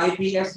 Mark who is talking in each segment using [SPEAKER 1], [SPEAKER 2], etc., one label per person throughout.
[SPEAKER 1] IPS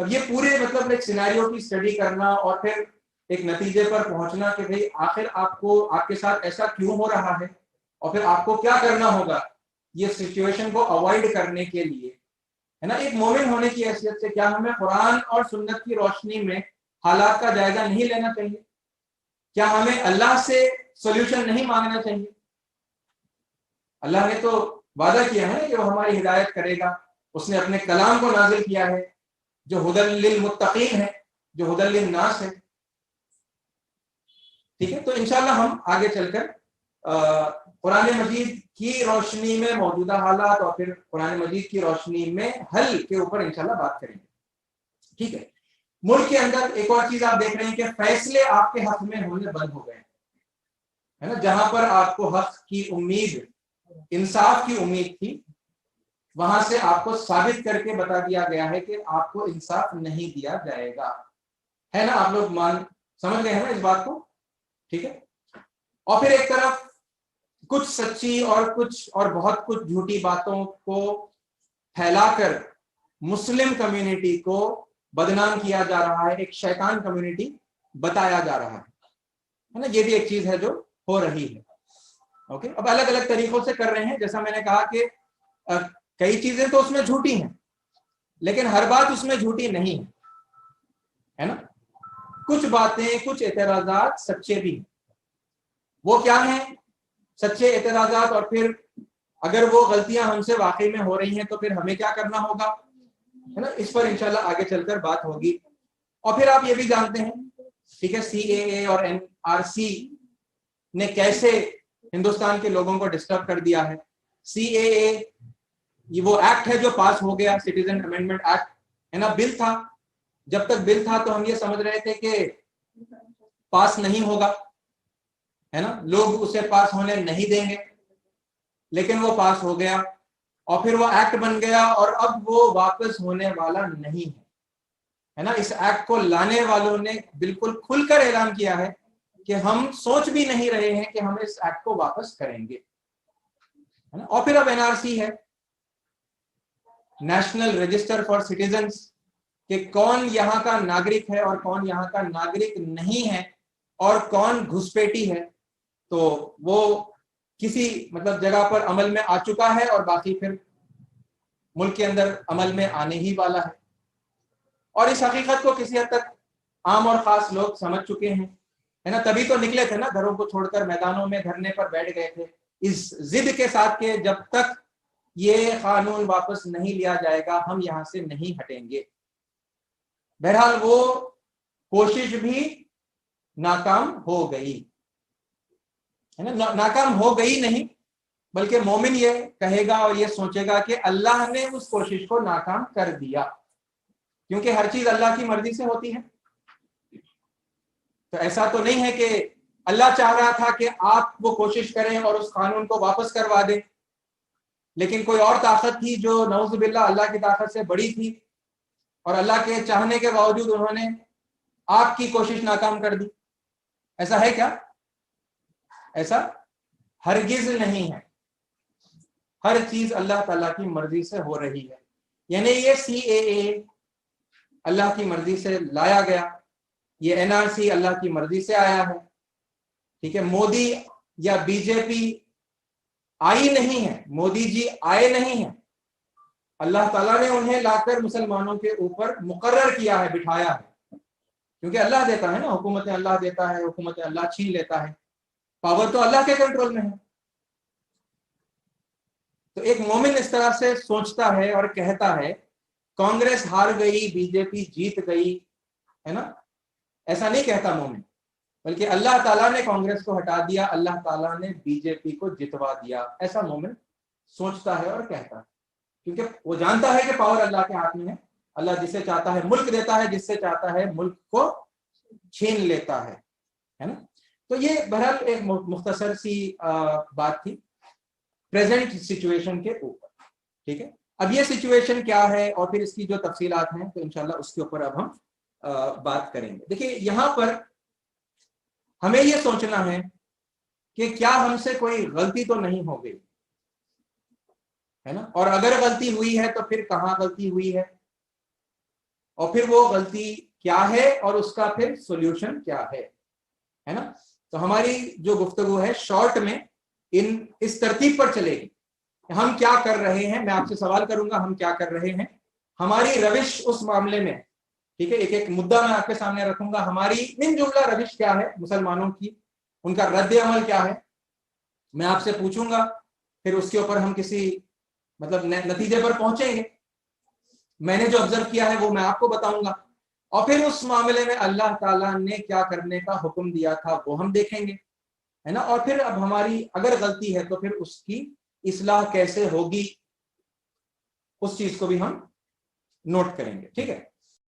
[SPEAKER 1] اب یہ پورے مطلب ایک سینیریو کی اسٹڈی کرنا اور پھر ایک نتیجے پر پہنچنا کہ بھئی آخر آپ کو آپ کے ساتھ ایسا کیوں ہو رہا ہے اور پھر آپ کو کیا کرنا ہوگا یہ سچویشن کو اوائڈ کرنے کے لیے، ہے نا. ایک مومن ہونے کی حیثیت سے کیا ہمیں قرآن اور سنت کی روشنی میں حالات کا جائزہ نہیں لینا چاہیے؟ کیا ہمیں اللہ سے سولوشن نہیں مانگنا چاہیے؟ اللہ نے تو وعدہ کیا ہے کہ وہ ہماری ہدایت کرے گا. اس نے اپنے کلام کو نازل کیا ہے جو ہدی للمتقین ہے، جو ہدی للناس ہے. ٹھیک ہے، تو انشاءاللہ ہم آگے چل کر قرآن مجید کی روشنی میں موجودہ حالات اور پھر قرآن مجید کی روشنی میں حل کے اوپر انشاءاللہ بات کریں گے. ٹھیک ہے. ملک کے اندر ایک اور چیز آپ دیکھ رہے ہیں کہ فیصلے آپ کے حق میں ہونے بند ہو گئے ہیں، ہے نا. جہاں پر آپ کو حق کی امید، انصاف کی امید تھی، وہاں سے آپ کو ثابت کر کے بتا دیا گیا ہے کہ آپ کو انصاف نہیں دیا جائے گا، ہے نا. آپ لوگ سمجھ گئے ہیں نا اس بات کو؟ ٹھیک ہے. اور پھر ایک طرف کچھ سچی اور بہت کچھ جھوٹی باتوں کو پھیلا کر مسلم کمیونٹی کو بدنام کیا جا رہا ہے، ایک شیطان کمیونٹی بتایا جا رہا ہے نا. یہ بھی ایک چیز ہے جو ہو رہی ہے. اوکے، اب الگ الگ طریقوں سے کر رہے ہیں. جیسا میں نے کہا کہ کئی چیزیں تو اس میں جھوٹی ہیں لیکن ہر بات اس میں جھوٹی نہیں ہے نا. کچھ باتیں، کچھ اعتراضات سچے بھی ہیں. وہ کیا ہیں سچے اعتراضات؟ اور پھر اگر وہ غلطیاں ہم سے واقعی میں ہو رہی ہیں تو پھر ہمیں کیا کرنا ہوگا، ہے نا. اس پر انشاءاللہ آگے چل کر بات ہوگی. اور پھر آپ یہ بھی جانتے ہیں، ٹھیک ہے، سی اے اے اور NRC نے کیسے ہندوستان کے لوگوں کو ڈسٹرب کر دیا ہے. سی اے اے یہ وہ ایکٹ ہے جو پاس ہو گیا، سٹیزن امینڈمنٹ ایکٹ، ہے نا. بل تھا، جب تک بل تھا تو ہم یہ سمجھ رہے تھے کہ پاس نہیں ہوگا، ہے نا، لوگ اسے پاس ہونے نہیں دیں گے، لیکن وہ پاس ہو گیا اور پھر وہ ایکٹ بن گیا اور اب وہ واپس ہونے والا نہیں ہے نا. اس ایکٹ کو لانے والوں نے بالکل کھل کر اعلان کیا ہے کہ ہم سوچ بھی نہیں رہے ہیں کہ ہم اس ایکٹ کو واپس کریں گے، ہے نا. اور پھر اب NRC ہے، نیشنل رجسٹر فار سٹیزنز، کہ کون یہاں کا ناگرک ہے اور کون یہاں کا ناگرک نہیں ہے اور کون گھسپیٹی ہے. تو وہ کسی مطلب جگہ پر عمل میں آ چکا ہے اور باقی پھر ملک کے اندر عمل میں آنے ہی والا ہے. اور اس حقیقت کو کسی حد تک عام اور خاص لوگ سمجھ چکے ہیں، ہے نا. تبھی تو نکلے تھے نا، گھروں کو چھوڑ کر میدانوں میں دھرنے پر بیٹھ گئے تھے اس ضد کے ساتھ کہ جب تک یہ قانون واپس نہیں لیا جائے گا ہم یہاں سے نہیں ہٹیں گے. بہرحال وہ کوشش بھی ناکام ہو گئی، ہے نا. ناکام ہو گئی نہیں بلکہ مومن یہ کہے گا اور یہ سوچے گا کہ اللہ نے اس کوشش کو ناکام کر دیا، کیونکہ ہر چیز اللہ کی مرضی سے ہوتی ہے. تو ایسا تو نہیں ہے کہ اللہ چاہ رہا تھا کہ آپ وہ کوشش کریں اور اس قانون کو واپس کروا دیں، لیکن کوئی اور طاقت تھی جو نعوذ باللہ اللہ کی طاقت سے بڑی تھی اور اللہ کے چاہنے کے باوجود انہوں نے آپ کی کوشش ناکام کر دی. ایسا ہے کیا؟ ایسا ہرگز نہیں ہے. ہر چیز اللہ تعالیٰ کی مرضی سے ہو رہی ہے. یعنی یہ سی اے اے اللہ کی مرضی سے لایا گیا، یہ NRC اللہ کی مرضی سے آیا ہے. ٹھیک ہے، مودی یا BJP آئی نہیں ہے، مودی جی آئے نہیں ہیں، اللہ تعالیٰ نے انہیں لا کر مسلمانوں کے اوپر مقرر کیا ہے، بٹھایا ہے. کیونکہ اللہ دیتا ہے نا، حکومتیں اللہ دیتا ہے، حکومتیں اللہ چھین لیتا ہے، پاور تو اللہ کے کنٹرول میں ہے. تو ایک مومن اس طرح سے سوچتا ہے اور کہتا ہے کانگریس ہار گئی، BJP جیت گئی، ہے نا. ایسا نہیں کہتا مومن، بلکہ اللہ تعالیٰ نے کانگریس کو ہٹا دیا، اللہ تعالیٰ نے BJP کو جتوا دیا، ایسا مومن سوچتا ہے اور کہتا ہے. کیونکہ وہ جانتا ہے کہ پاور اللہ کے ہاتھ میں ہے، اللہ جسے چاہتا ہے ملک دیتا ہے، جس سے چاہتا ہے ملک کو چھین لیتا ہے نا. تو یہ بہرحال ایک مختصر سی بات تھی پریزنٹ سچویشن کے اوپر. ٹھیک ہے، اب یہ سچویشن کیا ہے اور پھر اس کی جو تفصیلات ہیں تو انشاءاللہ اس کے اوپر اب ہم بات کریں گے. دیکھیے یہاں پر ہمیں یہ سوچنا ہے کہ کیا ہم سے کوئی غلطی تو نہیں ہو گئی، ہے نا. اور اگر غلطی ہوئی ہے تو پھر کہاں غلطی ہوئی ہے اور پھر وہ غلطی کیا ہے اور اس کا پھر سولوشن کیا ہے نا. تو ہماری جو گفتگو ہے شارٹ میں اس ترتیب پر چلے گی. ہم کیا کر رہے ہیں, میں آپ سے سوال کروں گا ہم کیا کر رہے ہیں, ہماری روش اس معاملے میں, ٹھیک ہے, ایک ایک مدعا میں آپ کے سامنے رکھوں گا. ہماری من جملہ روش کیا ہے مسلمانوں کی, ان کا رد عمل کیا ہے, میں آپ سے پوچھوں گا, پھر اس کے اوپر ہم کسی مطلب نتیجے پر پہنچیں گے. میں نے جو آبزرو کیا ہے وہ میں آپ کو بتاؤں گا, اور پھر اس معاملے میں اللہ تعالیٰ نے کیا کرنے کا حکم دیا تھا وہ ہم دیکھیں گے, ہے نا. اور پھر اب ہماری اگر غلطی ہے تو پھر اس کی اصلاح کیسے ہوگی اس چیز کو بھی ہم نوٹ کریں گے, ٹھیک ہے.